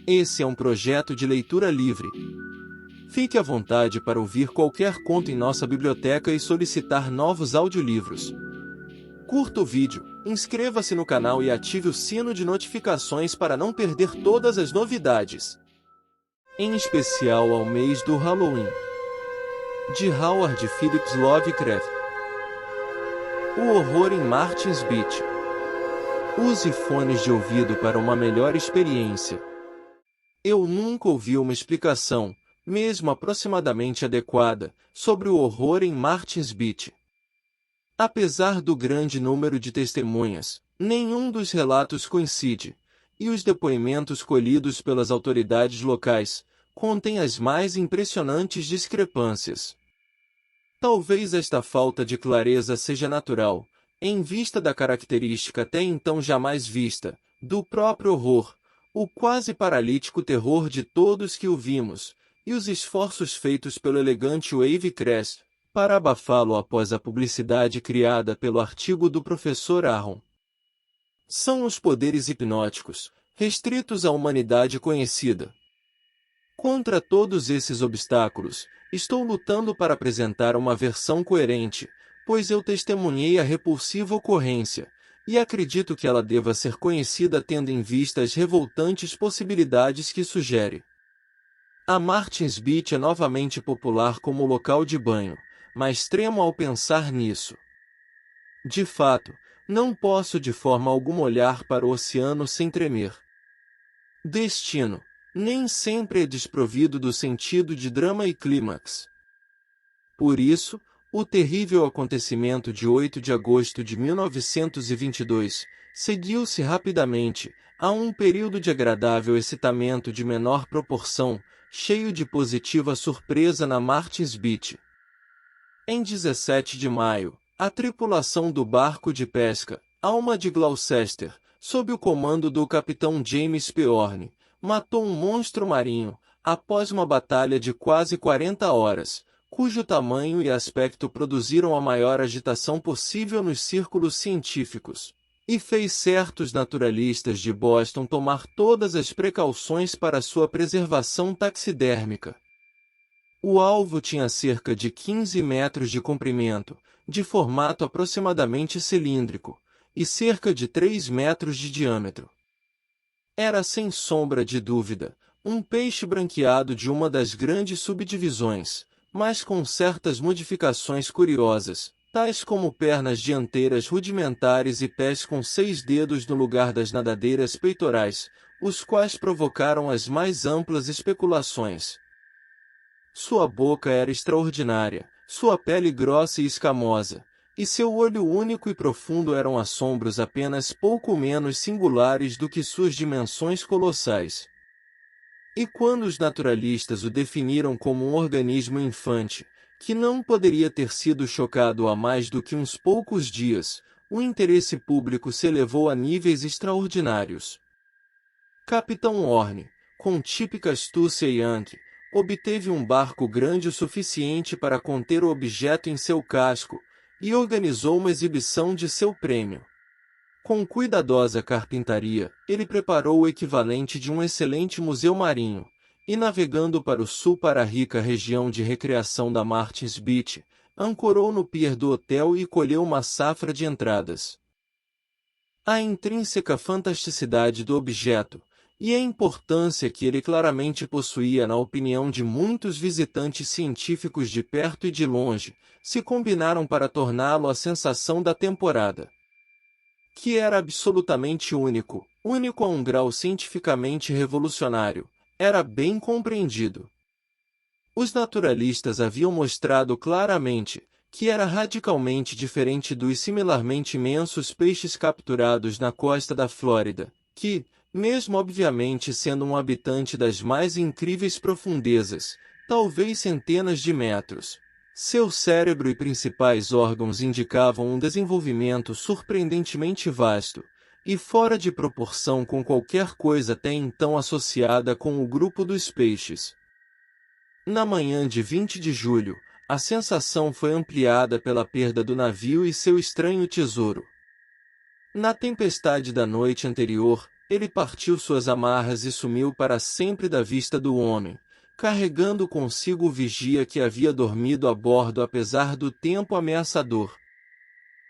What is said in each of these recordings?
Esse é um projeto de leitura livre. Fique à vontade para ouvir qualquer conto em nossa biblioteca e solicitar novos audiolivros. Curta o vídeo, inscreva-se no canal e ative o sino de notificações para não perder todas as novidades. Em especial ao mês do Halloween. De Howard Phillips Lovecraft. O horror em Martins Beach. Use fones de ouvido para uma melhor experiência. Eu nunca ouvi uma explicação, mesmo aproximadamente adequada, sobre o horror em Martins Beach. Apesar do grande número de testemunhas, nenhum dos relatos coincide, e os depoimentos colhidos pelas autoridades locais contêm as mais impressionantes discrepâncias. Talvez esta falta de clareza seja natural, em vista da característica até então jamais vista, do próprio horror, o quase paralítico terror de todos que o vimos, e os esforços feitos pelo elegante Wave Crest para abafá-lo após a publicidade criada pelo artigo do professor Aaron. São os poderes hipnóticos, restritos à humanidade conhecida. Contra todos esses obstáculos, estou lutando para apresentar uma versão coerente, pois eu testemunhei a repulsiva ocorrência, e acredito que ela deva ser conhecida tendo em vista as revoltantes possibilidades que sugere. A Martins Beach é novamente popular como local de banho, mas tremo ao pensar nisso. De fato, não posso de forma alguma olhar para o oceano sem tremer. Destino nem sempre é desprovido do sentido de drama e clímax. Por isso, o terrível acontecimento de 8 de agosto de 1922 seguiu-se rapidamente a um período de agradável excitamento de menor proporção, cheio de positiva surpresa na Martins Beach. Em 17 de maio, a tripulação do barco de pesca, Alma de Gloucester, sob o comando do capitão James Peorne, matou um monstro marinho, após uma batalha de quase 40 horas, cujo tamanho e aspecto produziram a maior agitação possível nos círculos científicos, e fez certos naturalistas de Boston tomar todas as precauções para sua preservação taxidérmica. O alvo tinha cerca de 15 metros de comprimento, de formato aproximadamente cilíndrico, e cerca de 3 metros de diâmetro. Era sem sombra de dúvida, um peixe branqueado de uma das grandes subdivisões, mas com certas modificações curiosas, tais como pernas dianteiras rudimentares e pés com 6 dedos no lugar das nadadeiras peitorais, os quais provocaram as mais amplas especulações. Sua boca era extraordinária, sua pele grossa e escamosa, e seu olho único e profundo eram assombros apenas pouco menos singulares do que suas dimensões colossais. E quando os naturalistas o definiram como um organismo infante, que não poderia ter sido chocado há mais do que uns poucos dias, o interesse público se elevou a níveis extraordinários. Capitão Horne, com típica astúcia yankee, obteve um barco grande o suficiente para conter o objeto em seu casco, e organizou uma exibição de seu prêmio. Com cuidadosa carpintaria, ele preparou o equivalente de um excelente museu marinho, e navegando para o sul para a rica região de recreação da Martins Beach, ancorou no pier do hotel e colheu uma safra de entradas. A intrínseca fantasticidade do objeto, e a importância que ele claramente possuía na opinião de muitos visitantes científicos de perto e de longe, se combinaram para torná-lo a sensação da temporada. Que era absolutamente único a um grau cientificamente revolucionário, era bem compreendido. Os naturalistas haviam mostrado claramente que era radicalmente diferente dos similarmente imensos peixes capturados na costa da Flórida, que, mesmo obviamente sendo um habitante das mais incríveis profundezas, talvez centenas de metros, seu cérebro e principais órgãos indicavam um desenvolvimento surpreendentemente vasto, e fora de proporção com qualquer coisa até então associada com o grupo dos peixes. Na manhã de 20 de julho, a sensação foi ampliada pela perda do navio e seu estranho tesouro. Na tempestade da noite anterior, ele partiu suas amarras e sumiu para sempre da vista do homem, carregando consigo o vigia que havia dormido a bordo apesar do tempo ameaçador.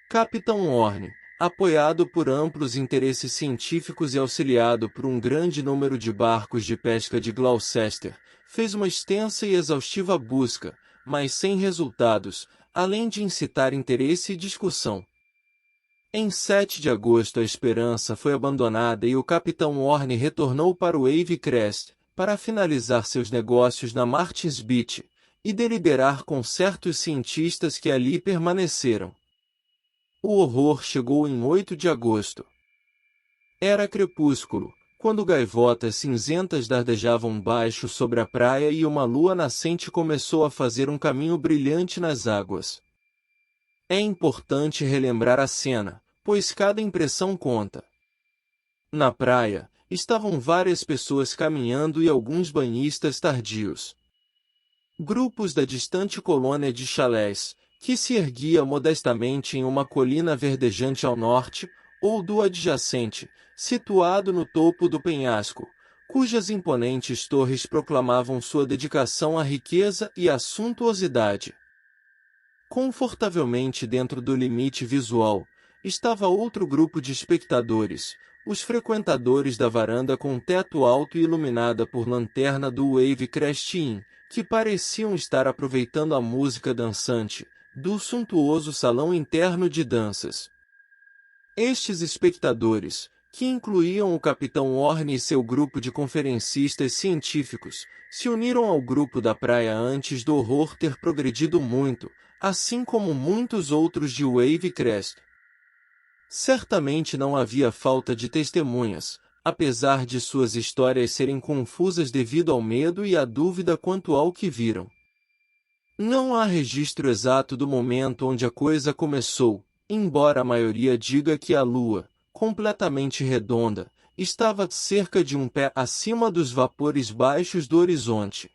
Capitão Horne, apoiado por amplos interesses científicos e auxiliado por um grande número de barcos de pesca de Gloucester, fez uma extensa e exaustiva busca, mas sem resultados, além de incitar interesse e discussão. Em 7 de agosto a Esperança foi abandonada e o Capitão Horne retornou para o Wave Crest, para finalizar seus negócios na Martins Beach, e deliberar com certos cientistas que ali permaneceram. O horror chegou em 8 de agosto. Era crepúsculo, quando gaivotas cinzentas dardejavam baixo sobre a praia e uma lua nascente começou a fazer um caminho brilhante nas águas. É importante relembrar a cena, pois cada impressão conta. Na praia, estavam várias pessoas caminhando e alguns banhistas tardios. Grupos da distante colônia de chalés, que se erguia modestamente em uma colina verdejante ao norte, ou do adjacente, situado no topo do penhasco, cujas imponentes torres proclamavam sua dedicação à riqueza e à suntuosidade. Confortavelmente dentro do limite visual, estava outro grupo de espectadores, os frequentadores da varanda com teto alto e iluminada por lanterna do Wave Crest Inn, que pareciam estar aproveitando a música dançante do suntuoso salão interno de danças. Estes espectadores, que incluíam o Capitão Horne e seu grupo de conferencistas científicos, se uniram ao grupo da praia antes do horror ter progredido muito, assim como muitos outros de Wave Crest. Certamente não havia falta de testemunhas, apesar de suas histórias serem confusas devido ao medo e à dúvida quanto ao que viram. Não há registro exato do momento onde a coisa começou, embora a maioria diga que a lua, completamente redonda, estava cerca de um pé acima dos vapores baixos do horizonte.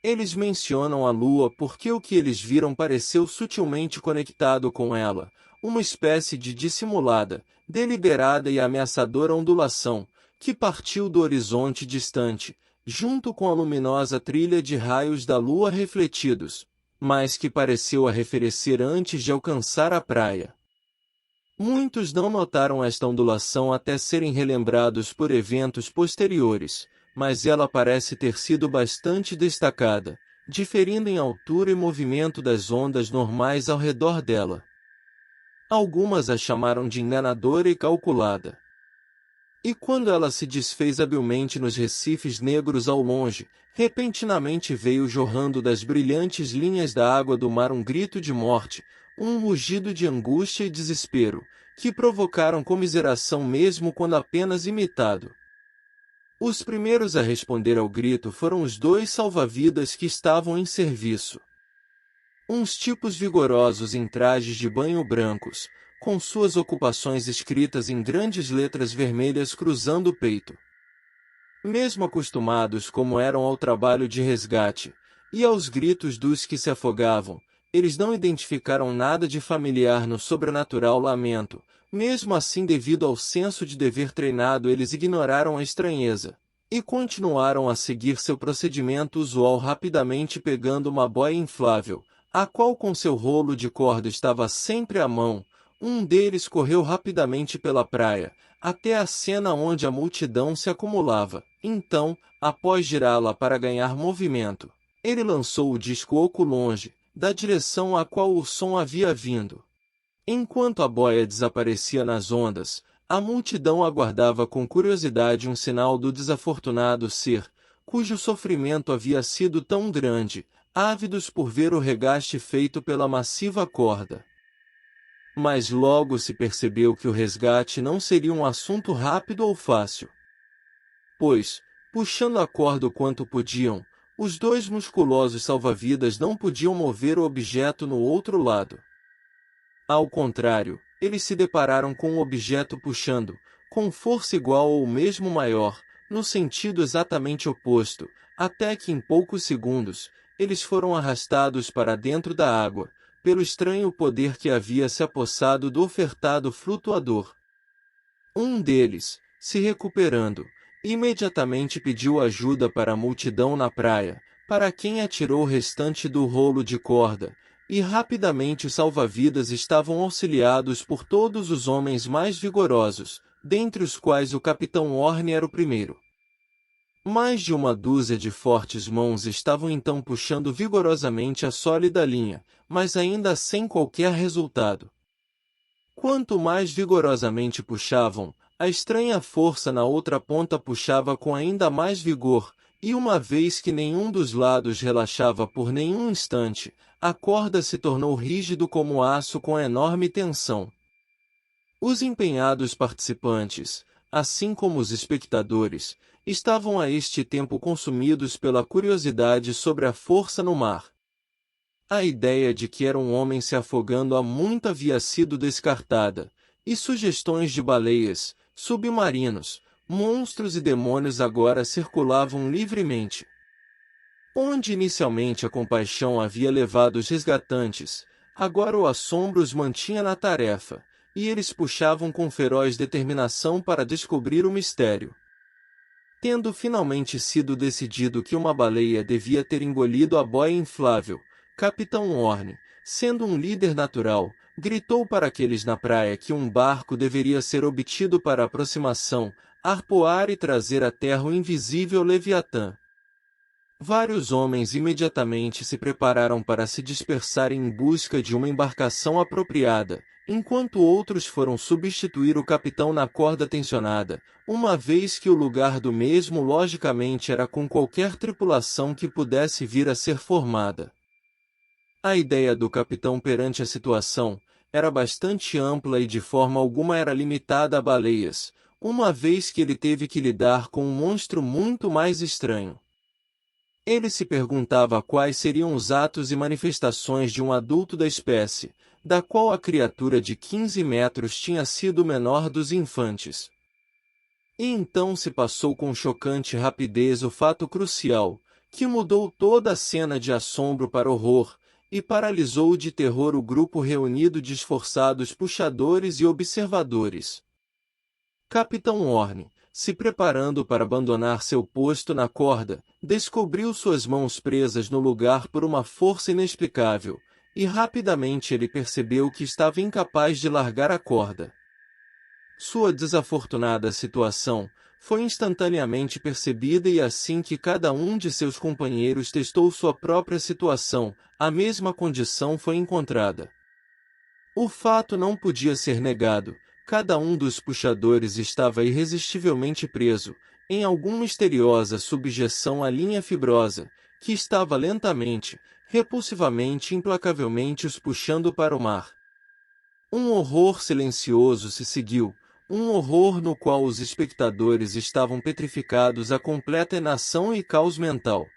Eles mencionam a lua porque o que eles viram pareceu sutilmente conectado com ela, uma espécie de dissimulada, deliberada e ameaçadora ondulação, que partiu do horizonte distante, junto com a luminosa trilha de raios da lua refletidos, mas que pareceu arrefecer antes de alcançar a praia. Muitos não notaram esta ondulação até serem relembrados por eventos posteriores, mas ela parece ter sido bastante destacada, diferindo em altura e movimento das ondas normais ao redor dela. Algumas a chamaram de enganadora e calculada. E quando ela se desfez habilmente nos recifes negros ao longe, repentinamente veio jorrando das brilhantes linhas da água do mar um grito de morte, um mugido de angústia e desespero, que provocaram comiseração mesmo quando apenas imitado. Os primeiros a responder ao grito foram os 2 salva-vidas que estavam em serviço. Uns tipos vigorosos em trajes de banho brancos, com suas ocupações escritas em grandes letras vermelhas cruzando o peito. Mesmo acostumados como eram ao trabalho de resgate, e aos gritos dos que se afogavam, eles não identificaram nada de familiar no sobrenatural lamento. Mesmo assim, devido ao senso de dever treinado, eles ignoraram a estranheza, e continuaram a seguir seu procedimento usual, rapidamente pegando uma boia inflável, a qual com seu rolo de corda estava sempre à mão. Um deles correu rapidamente pela praia, até a cena onde a multidão se acumulava. Então, após girá-la para ganhar movimento, ele lançou o disco oco longe, da direção a qual o som havia vindo. Enquanto a boia desaparecia nas ondas, a multidão aguardava com curiosidade um sinal do desafortunado ser, cujo sofrimento havia sido tão grande, ávidos por ver o regaste feito pela massiva corda. Mas logo se percebeu que o resgate não seria um assunto rápido ou fácil. Pois, puxando a corda o quanto podiam, os 2 musculosos salva-vidas não podiam mover o objeto no outro lado. Ao contrário, eles se depararam com o objeto puxando, com força igual ou mesmo maior, no sentido exatamente oposto, até que em poucos segundos, eles foram arrastados para dentro da água, pelo estranho poder que havia se apossado do ofertado flutuador. Um deles, se recuperando, imediatamente pediu ajuda para a multidão na praia, para quem atirou o restante do rolo de corda, e rapidamente os salva-vidas estavam auxiliados por todos os homens mais vigorosos, dentre os quais o capitão Horne era o primeiro. Mais de uma dúzia de fortes mãos estavam então puxando vigorosamente a sólida linha, mas ainda sem qualquer resultado. Quanto mais vigorosamente puxavam, a estranha força na outra ponta puxava com ainda mais vigor, e uma vez que nenhum dos lados relaxava por nenhum instante, a corda se tornou rígido como aço com enorme tensão. Os empenhados participantes, assim como os espectadores, estavam a este tempo consumidos pela curiosidade sobre a força no mar. A ideia de que era um homem se afogando há muito havia sido descartada, e sugestões de baleias, submarinos, monstros e demônios agora circulavam livremente. Onde inicialmente a compaixão havia levado os resgatantes, agora o assombro os mantinha na tarefa, e eles puxavam com feroz determinação para descobrir o mistério. Tendo finalmente sido decidido que uma baleia devia ter engolido a boia inflável, Capitão Horne, sendo um líder natural, gritou para aqueles na praia que um barco deveria ser obtido para aproximação, arpoar e trazer à terra o invisível Leviatã. Vários homens imediatamente se prepararam para se dispersarem em busca de uma embarcação apropriada, enquanto outros foram substituir o capitão na corda tensionada, uma vez que o lugar do mesmo logicamente era com qualquer tripulação que pudesse vir a ser formada. A ideia do capitão perante a situação era bastante ampla e de forma alguma era limitada a baleias, uma vez que ele teve que lidar com um monstro muito mais estranho. Ele se perguntava quais seriam os atos e manifestações de um adulto da espécie, da qual a criatura de 15 metros tinha sido o menor dos infantes. E então se passou com chocante rapidez o fato crucial, que mudou toda a cena de assombro para horror, e paralisou de terror o grupo reunido de esforçados puxadores e observadores. Capitão Horne, se preparando para abandonar seu posto na corda, descobriu suas mãos presas no lugar por uma força inexplicável, e rapidamente ele percebeu que estava incapaz de largar a corda. Sua desafortunada situação foi instantaneamente percebida e assim que cada um de seus companheiros testou sua própria situação, a mesma condição foi encontrada. O fato não podia ser negado, cada um dos puxadores estava irresistivelmente preso, em alguma misteriosa subjeção à linha fibrosa, que estava lentamente, repulsivamente e implacavelmente os puxando para o mar. Um horror silencioso se seguiu, um horror no qual os espectadores estavam petrificados à completa inação e caos mental.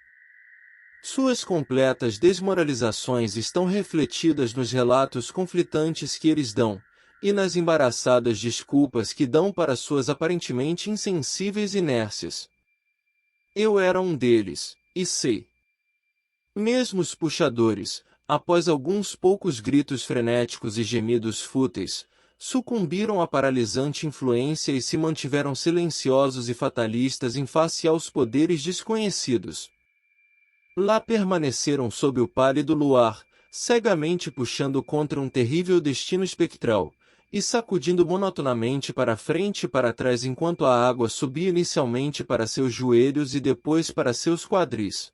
Suas completas desmoralizações estão refletidas nos relatos conflitantes que eles dão, e nas embaraçadas desculpas que dão para suas aparentemente insensíveis inércias. Eu era um deles, e sei. Mesmo os puxadores, após alguns poucos gritos frenéticos e gemidos fúteis, sucumbiram à paralisante influência e se mantiveram silenciosos e fatalistas em face aos poderes desconhecidos. Lá permaneceram sob o pálido luar, cegamente puxando contra um terrível destino espectral, e sacudindo monotonamente para frente e para trás enquanto a água subia inicialmente para seus joelhos e depois para seus quadris.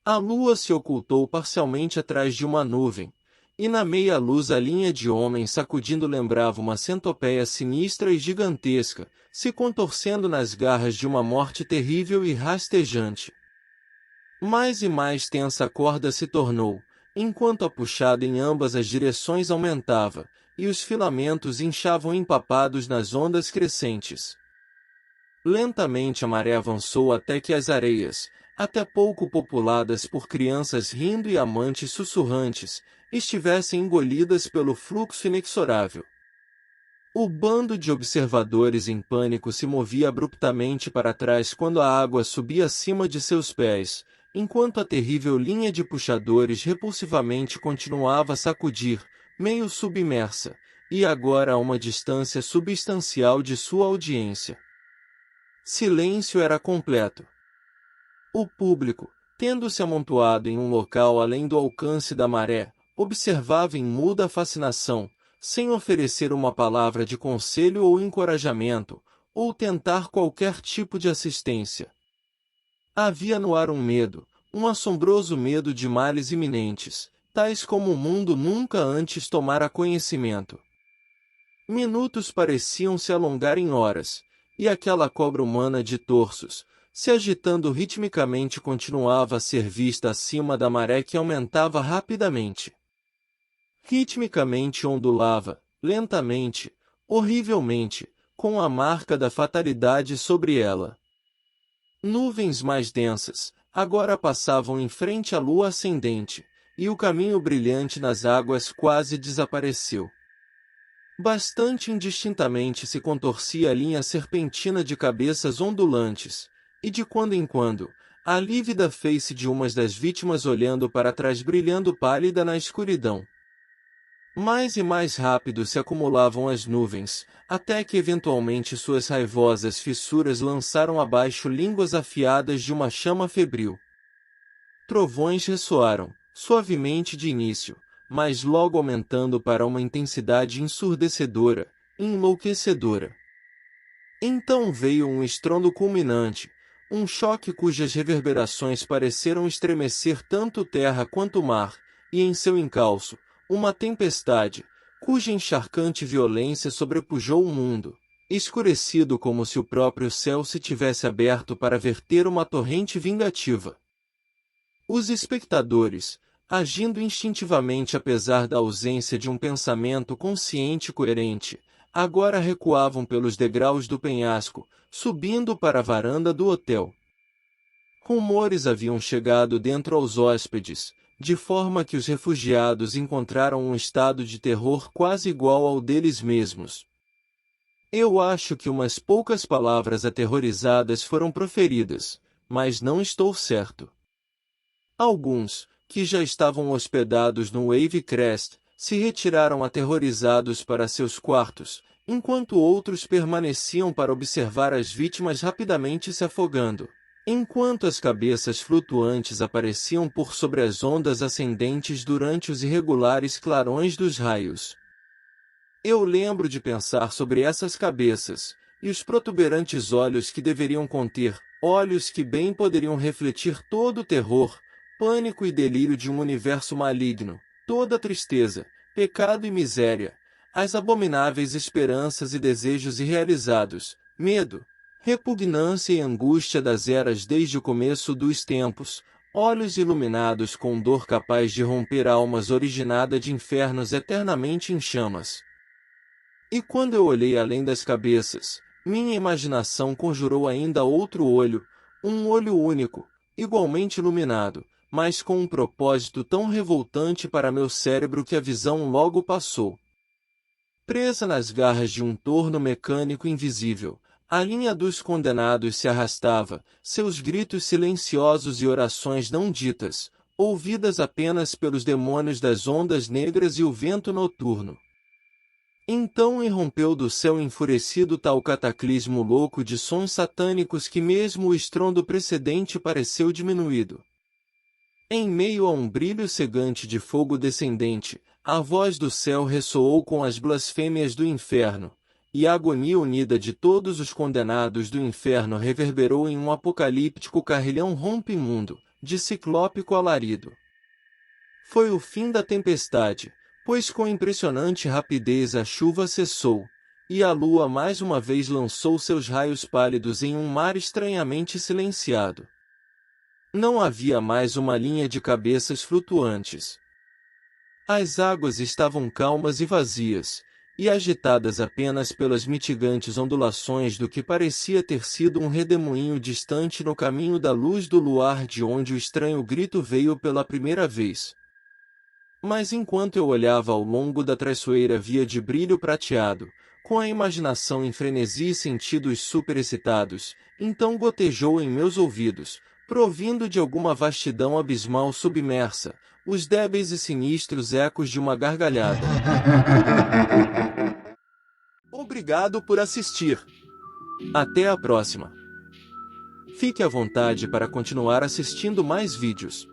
A lua se ocultou parcialmente atrás de uma nuvem, e na meia-luz a linha de homens sacudindo lembrava uma centopeia sinistra e gigantesca, se contorcendo nas garras de uma morte terrível e rastejante. Mais e mais tensa a corda se tornou, enquanto a puxada em ambas as direções aumentava, e os filamentos inchavam empapados nas ondas crescentes. Lentamente a maré avançou até que as areias, até pouco populadas por crianças rindo e amantes sussurrantes, estivessem engolidas pelo fluxo inexorável. O bando de observadores em pânico se movia abruptamente para trás quando a água subia acima de seus pés, enquanto a terrível linha de puxadores repulsivamente continuava a sacudir, meio submersa, e agora a uma distância substancial de sua audiência. Silêncio era completo. O público, tendo-se amontoado em um local além do alcance da maré, observava em muda fascinação, sem oferecer uma palavra de conselho ou encorajamento, ou tentar qualquer tipo de assistência. Havia no ar um medo, um assombroso medo de males iminentes, tais como o mundo nunca antes tomara conhecimento. Minutos pareciam se alongar em horas, e aquela cobra humana de torsos, se agitando ritmicamente, continuava a ser vista acima da maré que aumentava rapidamente. Ritmicamente ondulava, lentamente, horrivelmente, com a marca da fatalidade sobre ela. Nuvens mais densas, agora passavam em frente à lua ascendente, e o caminho brilhante nas águas quase desapareceu. Bastante indistintamente se contorcia a linha serpentina de cabeças ondulantes, e de quando em quando, a lívida face de umas das vítimas olhando para trás brilhando pálida na escuridão. Mais e mais rápido se acumulavam as nuvens, até que eventualmente suas raivosas fissuras lançaram abaixo línguas afiadas de uma chama febril. Trovões ressoaram, suavemente de início, mas logo aumentando para uma intensidade ensurdecedora, enlouquecedora. Então veio um estrondo culminante, um choque cujas reverberações pareceram estremecer tanto terra quanto mar, e em seu encalço, uma tempestade, cuja encharcante violência sobrepujou o mundo, escurecido como se o próprio céu se tivesse aberto para verter uma torrente vingativa. Os espectadores, agindo instintivamente apesar da ausência de um pensamento consciente e coerente, agora recuavam pelos degraus do penhasco, subindo para a varanda do hotel. Rumores haviam chegado dentro aos hóspedes, de forma que os refugiados encontraram um estado de terror quase igual ao deles mesmos. Eu acho que umas poucas palavras aterrorizadas foram proferidas, mas não estou certo. Alguns, que já estavam hospedados no Wave Crest, se retiraram aterrorizados para seus quartos, enquanto outros permaneciam para observar as vítimas rapidamente se afogando, enquanto as cabeças flutuantes apareciam por sobre as ondas ascendentes durante os irregulares clarões dos raios. Eu lembro de pensar sobre essas cabeças, e os protuberantes olhos que deveriam conter, olhos que bem poderiam refletir todo o terror, pânico e delírio de um universo maligno, toda tristeza, pecado e miséria, as abomináveis esperanças e desejos irrealizados, medo, repugnância e angústia das eras desde o começo dos tempos, olhos iluminados com dor capaz de romper almas originada de infernos eternamente em chamas. E quando eu olhei além das cabeças, minha imaginação conjurou ainda outro olho, um olho único, igualmente iluminado, mas com um propósito tão revoltante para meu cérebro que a visão logo passou. Presa nas garras de um torno mecânico invisível, a linha dos condenados se arrastava, seus gritos silenciosos e orações não ditas, ouvidas apenas pelos demônios das ondas negras e o vento noturno. Então irrompeu do céu enfurecido tal cataclismo louco de sons satânicos que mesmo o estrondo precedente pareceu diminuído. Em meio a um brilho cegante de fogo descendente, a voz do céu ressoou com as blasfêmias do inferno, e a agonia unida de todos os condenados do inferno reverberou em um apocalíptico carrilhão rompe-mundo, de ciclópico alarido. Foi o fim da tempestade, pois com impressionante rapidez a chuva cessou, e a lua mais uma vez lançou seus raios pálidos em um mar estranhamente silenciado. Não havia mais uma linha de cabeças flutuantes. As águas estavam calmas e vazias, e agitadas apenas pelas mitigantes ondulações do que parecia ter sido um redemoinho distante no caminho da luz do luar de onde o estranho grito veio pela primeira vez. Mas enquanto eu olhava ao longo da traiçoeira via de brilho prateado, com a imaginação em frenesi e sentidos superexcitados, então gotejou em meus ouvidos, provindo de alguma vastidão abismal submersa, os débeis e sinistros ecos de uma gargalhada. Obrigado por assistir. Até a próxima. Fique à vontade para continuar assistindo mais vídeos.